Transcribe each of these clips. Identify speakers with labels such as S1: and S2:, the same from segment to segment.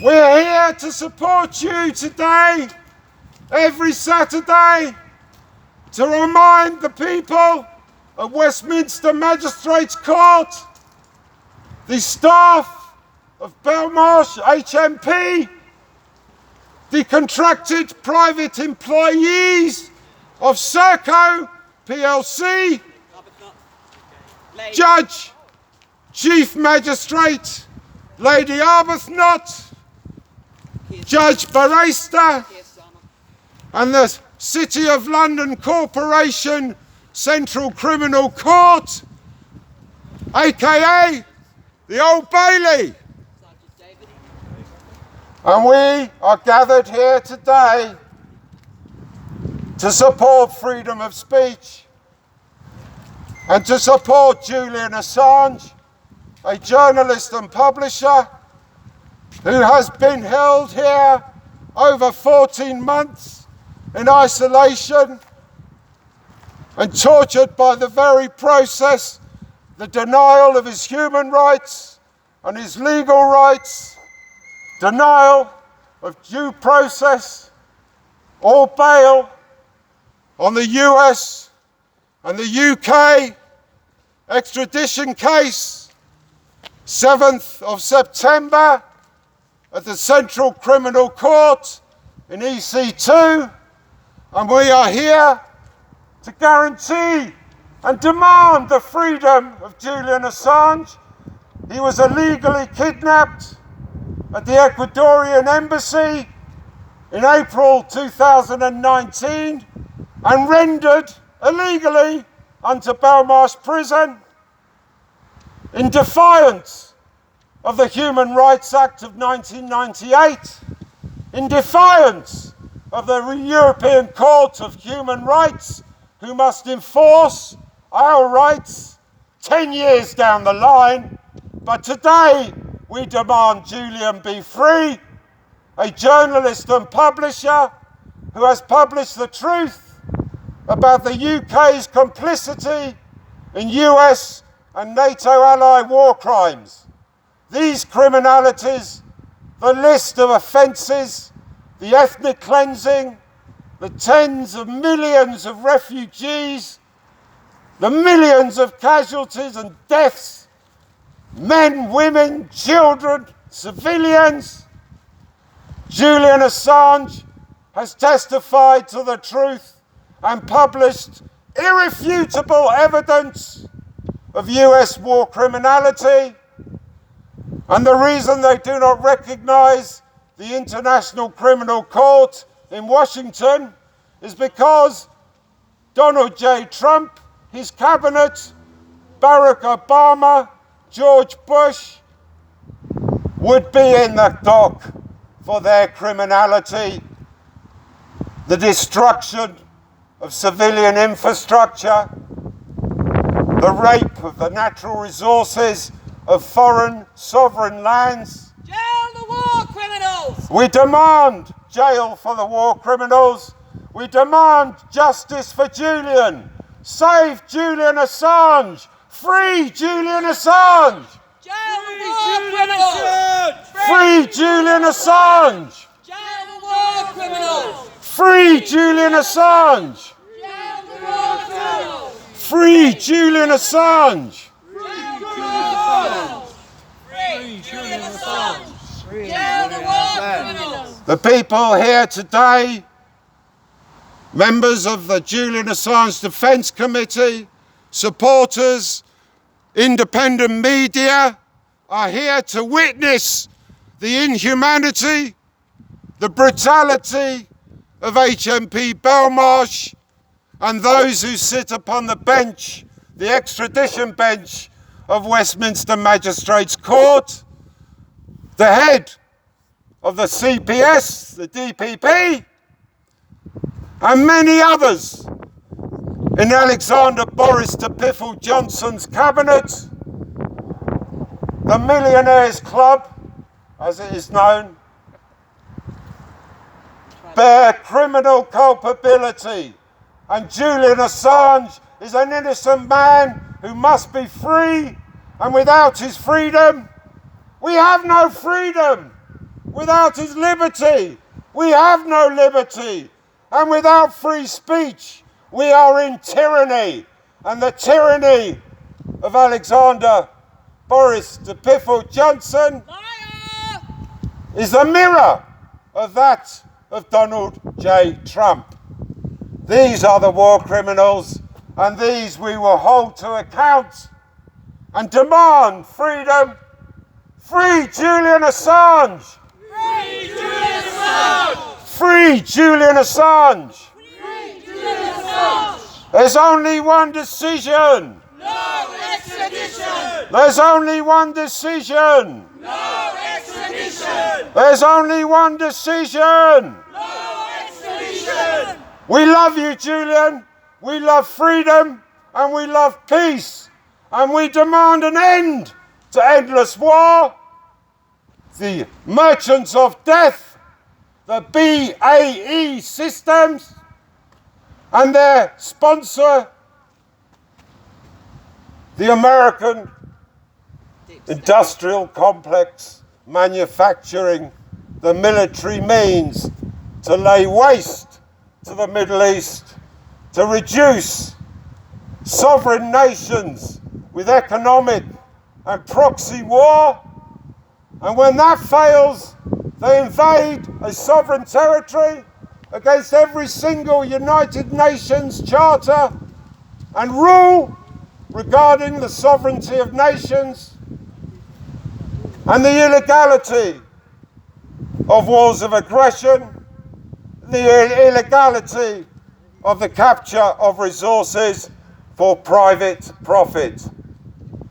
S1: We're here to support you today, every Saturday, to remind the people of Westminster Magistrates Court, the staff of Belmarsh HMP, the contracted private employees of Serco PLC, Judge, Chief Magistrate Lady Arbuthnot, Judge Barrister, and the City of London Corporation Central Criminal Court, aka the Old Bailey. And we are gathered here today to support freedom of speech and to support Julian Assange, a journalist and publisher who has been held here over 14 months in isolation and tortured by the very process, the denial of his human rights and his legal rights, denial of due process or bail on the US and the UK extradition case, 7th of September at the Central Criminal Court in EC2, and we are here to guarantee and demand the freedom of Julian Assange. He was illegally kidnapped at the Ecuadorian embassy in April 2019 and rendered illegally unto Belmarsh prison in defiance of the Human Rights Act of 1998, in defiance of the European Court of Human Rights, who must enforce our rights 10 years down the line. But today we demand Julian be free, a journalist and publisher who has published the truth about the UK's complicity in US and NATO ally war crimes. These criminalities, the list of offences, the ethnic cleansing, the tens of millions of refugees, the millions of casualties and deaths, men, women, children, civilians. Julian Assange has testified to the truth and published irrefutable evidence of US war criminality. And the reason they do not recognise the International Criminal Court in Washington is because Donald J. Trump, his cabinet, Barack Obama, George Bush would be in the dock for their criminality, the destruction of civilian infrastructure, the rape of the natural resources of foreign sovereign lands.
S2: Jail the war criminals!
S1: We demand jail for the war criminals. We demand justice for Julian. Save Julian Assange. Free Julian Assange.
S2: Jail the war criminals!
S1: Free Julian Assange.
S2: Jail the war criminals!
S1: Free Julian Assange.
S2: Jail the war criminals!
S1: Free Julian Assange.
S2: Free Julian Assange! Jail the war criminals!
S1: The people here today, members of the Julian Assange Defence Committee, supporters, independent media, are here to witness the inhumanity, the brutality of HMP Belmarsh and those who sit upon the bench, the extradition bench of Westminster Magistrates Court, the head of the CPS, the DPP, and many others in Alexander Boris de Piffle Johnson's cabinet, the Millionaires Club, as it is known, bear criminal culpability, and Julian Assange is an innocent man who must be free, and without his freedom, we have no freedom. without his liberty, we have no liberty. And without free speech, we are in tyranny. And the tyranny of Alexander Boris de Piffle Johnson is a mirror of that of Donald J. Trump. These are the war criminals, and these we will hold to account and demand freedom. Free Julian Assange!
S2: Free Julian Assange!
S1: Free Julian Assange!
S2: Free Julian Assange!
S1: There's only one decision!
S2: No extradition!
S1: There's only one decision!
S2: No extradition!
S1: There's only one decision!
S2: No extradition!
S1: We love you, Julian. We love freedom and we love peace. And we demand an end to endless war. The merchants of death, the BAE systems, and their sponsor, the American industrial complex manufacturing the military means to lay waste to the Middle East, to reduce sovereign nations with economic and proxy war. And when that fails, they invade a sovereign territory against every single United Nations charter and rule regarding the sovereignty of nations and the illegality of wars of aggression, the illegality of the capture of resources for private profit.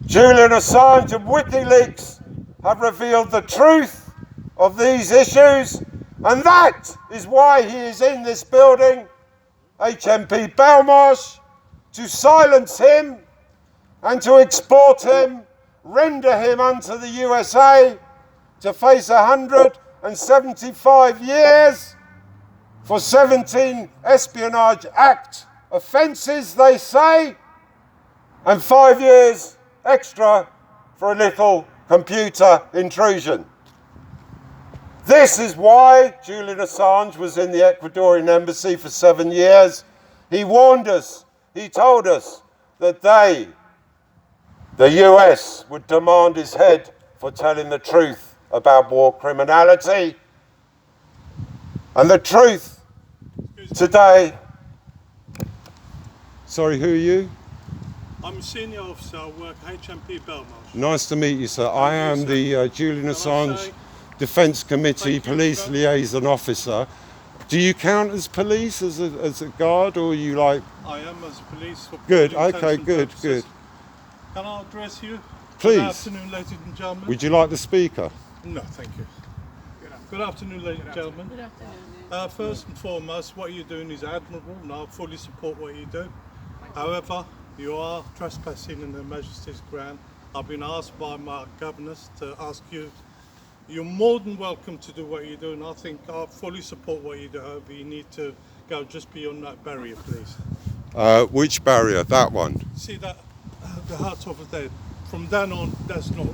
S1: Julian Assange and WikiLeaks have revealed the truth of these issues, and that is why he is in this building, HMP Belmarsh, to silence him and to export him, render him unto the USA to face 175 years for 17 Espionage Act offences, they say, and 5 years extra for a little computer intrusion. This is why Julian Assange was in the Ecuadorian embassy for 7 years. He warned us, he told us that they, the US, would demand his head for telling the truth about war criminality. And the truth today... Sorry, who are you?
S3: I'm a Senior Officer, I work at HMP Belmarsh.
S1: Nice to meet you, sir. I am the Julian Assange Defence Committee Police Liaison Officer. Do you count as police, as a guard, or are you like...
S3: I am as police. For
S1: good, okay, good, good.
S3: Can I address you?
S1: Please.
S3: Good afternoon, ladies and gentlemen.
S1: Would you like the speaker?
S3: No, thank you. Good afternoon, ladies and gentlemen.
S4: Good afternoon.
S3: First and foremost, what you're doing is admirable, and I fully support what you do. However, you are trespassing in Her Majesty's ground. I've been asked by my governors to ask you. You're more than welcome to do what you do, and I think I fully support what you do. However, you need to go just beyond that barrier, please.
S1: Which barrier? That one?
S3: See that, the hut over there? From then on, that's not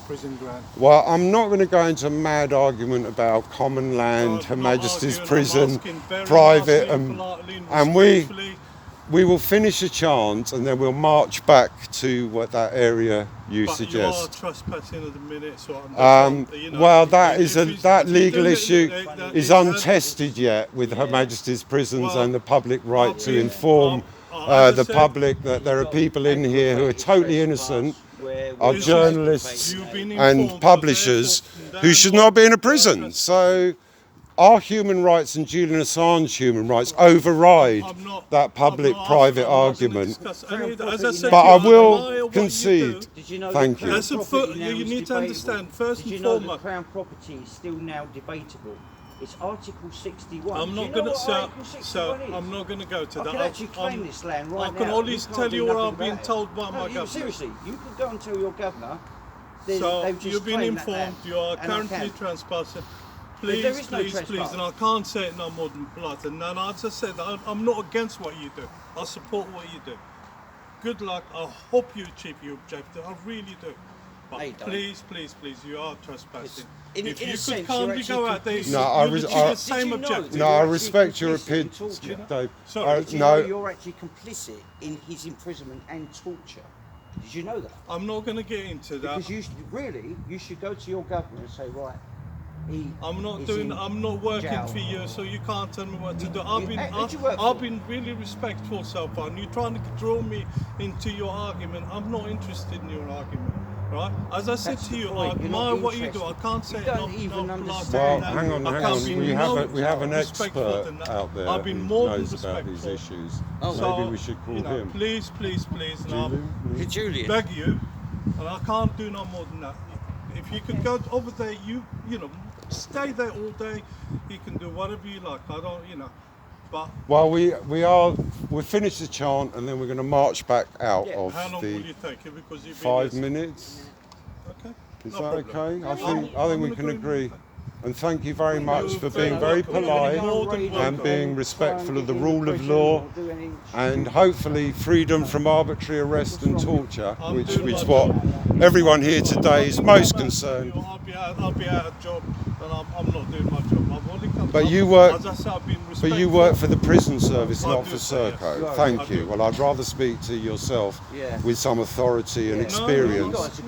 S3: prison ground.
S1: Well, I'm not going to go into a mad argument about common land, Her Majesty's prison, private, and we will finish a chant and then we'll march back to what that area you suggest.
S3: You are trespassing at the minute, so
S1: well, that legal issue is untested yet with Her Majesty's prisons and the public right to inform the public that there are people in here who are totally innocent, are journalists and publishers who should not be in a prison. So our human rights and Julian Assange human rights override that public-private argument. But I will concede. Thank you.
S3: You need to understand, first and foremost.
S4: Crown property is still now debatable. It's Article 61.
S3: I'm not going to, sir, I'm not going to go to that.
S4: I can actually claim this land right now.
S3: I can only tell you what I've been told by my governor.
S4: Seriously, you could go and tell your governor.
S3: So you've been informed. You are currently trespassing. Please, please, and I can't say it no more than blood. And then I just said that I'm not against what you do. I support what you do. Good luck. I hope you achieve your objective. I really do. But please, you are trespassing.
S4: in
S3: if
S4: a
S3: you
S4: sense,
S3: could calmly go out there,
S1: No, I
S3: you'll
S1: res-
S3: achieve
S1: I-
S3: the same
S4: Did you know
S3: objective.
S4: that
S1: No, I
S4: you're
S1: respect your
S4: actually complicit in
S1: opinion,
S4: torture?
S1: Dave.
S3: Sorry.
S4: Did you know
S1: No,
S4: you're actually complicit in his imprisonment and torture? Did you know that?
S3: I'm not going to get into that.
S4: Because you should go to your governor and say, right,
S3: I'm not working
S4: jail.
S3: for you, so you can't tell me what to do. I've been really respectful so far, and you're trying to draw me into your argument. I'm not interested in your argument, right? As I said
S4: That's
S3: to
S4: the
S3: you,
S4: point.
S3: I
S4: You're
S3: admire
S4: not
S3: what you do. I
S4: interested.
S3: can't say
S4: You don't
S3: no,
S4: even
S3: no,
S4: understand
S1: well,
S4: that.
S1: hang on.
S3: I can't be
S1: We have an
S3: respectful
S1: expert
S3: than that.
S1: out there
S3: I've been
S1: who
S3: more than
S1: knows about these
S3: respectful.
S1: issues.
S3: So,
S1: Maybe we should call him.
S3: Please, and I
S4: Julian.
S3: beg you, and I can't do no more than that. If you could go over there, you know, stay there all day. You can do whatever you like. I don't, but.
S1: Well, we'll finish the chant and then we're going to march back out of
S3: How long will
S1: the
S3: you take it? Because you've been
S1: 5
S3: here-
S1: minutes.
S3: Okay.
S1: Is
S3: No
S1: that
S3: problem.
S1: okay? I think we can agree. And thank you very much
S3: You're
S1: for being very
S3: welcome.
S1: polite
S3: More than
S1: and
S3: welcome.
S1: being respectful of the rule of law and hopefully freedom from arbitrary arrest and torture, which is what everyone here today is most concerned.
S3: I'll be out of job, and I'm not doing my job. I've only come.
S1: But you work-
S3: As I said, I've been
S1: But you
S3: respectful.
S1: work for the prison service,
S3: I
S1: not
S3: do,
S1: for
S3: sir, yes.
S1: Serco.
S3: I
S1: Thank you.
S3: do.
S1: Well, I'd rather speak to yourself
S4: Yeah.
S1: with some authority and
S4: Yeah.
S1: experience
S3: Listen,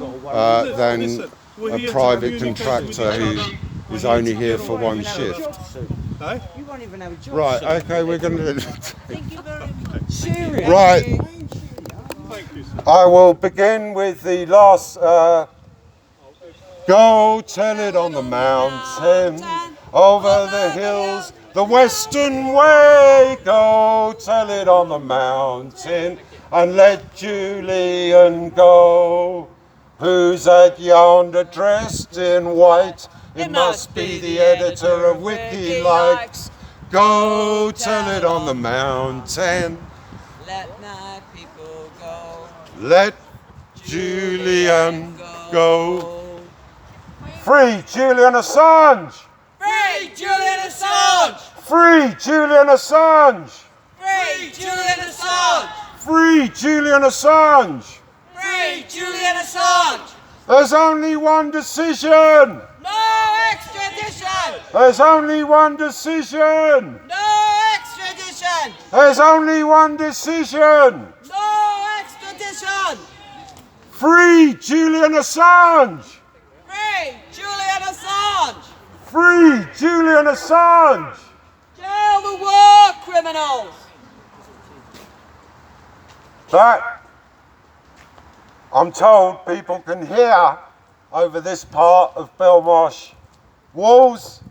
S1: than
S3: listen, we're
S1: a
S3: here to
S1: private
S3: communicate with
S1: contractor
S3: each
S1: who
S3: other. We're
S1: is
S3: here
S1: only
S3: to
S1: here
S3: get
S1: for
S3: on.
S1: one shift.
S3: Eh?
S4: You won't even have a job.
S1: Right,
S4: soon.
S1: okay, we're going to...
S5: Thank you very much.
S4: Serious.
S1: Right,
S3: Thank you, sir.
S1: I will begin with the last... Go tell it on the mountain, over the hills, the western way. Go tell it on the mountain, and let Julian go. Who's at yonder dressed in white? It must be the editor of WikiLeaks. Go tell it on the mountain.
S5: Let my people go.
S1: Let Julian go. Free Julian Assange!
S5: Free Julian Assange!
S1: Free Julian Assange!
S5: Free Julian Assange!
S1: Free Julian Assange!
S5: Free Julian Assange!
S1: There's only one decision!
S5: No extradition!
S1: There's only one decision!
S5: No extradition!
S1: There's only one decision!
S5: No extradition!
S1: Free Julian Assange!
S5: Free Julian Assange!
S1: Free Julian Assange!
S5: Jail the war criminals!
S1: That, I'm told, people can hear over this part of Belmarsh walls.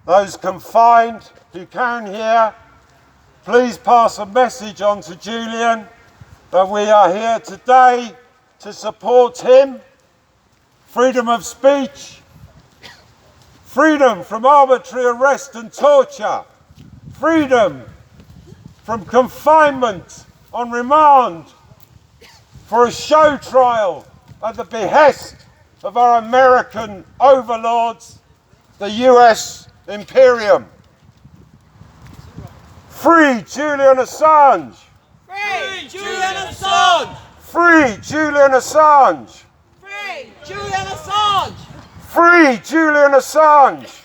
S1: Those confined who can hear, please pass a message on to Julian that we are here today to support him. Freedom of speech, freedom from arbitrary arrest and torture, freedom from confinement on remand for a show trial at the behest of our American overlords, the US Imperium. Free Julian Assange!
S5: Free Julian Assange!
S1: Free Julian Assange!
S5: Free Julian Assange!
S1: Free Julian Assange!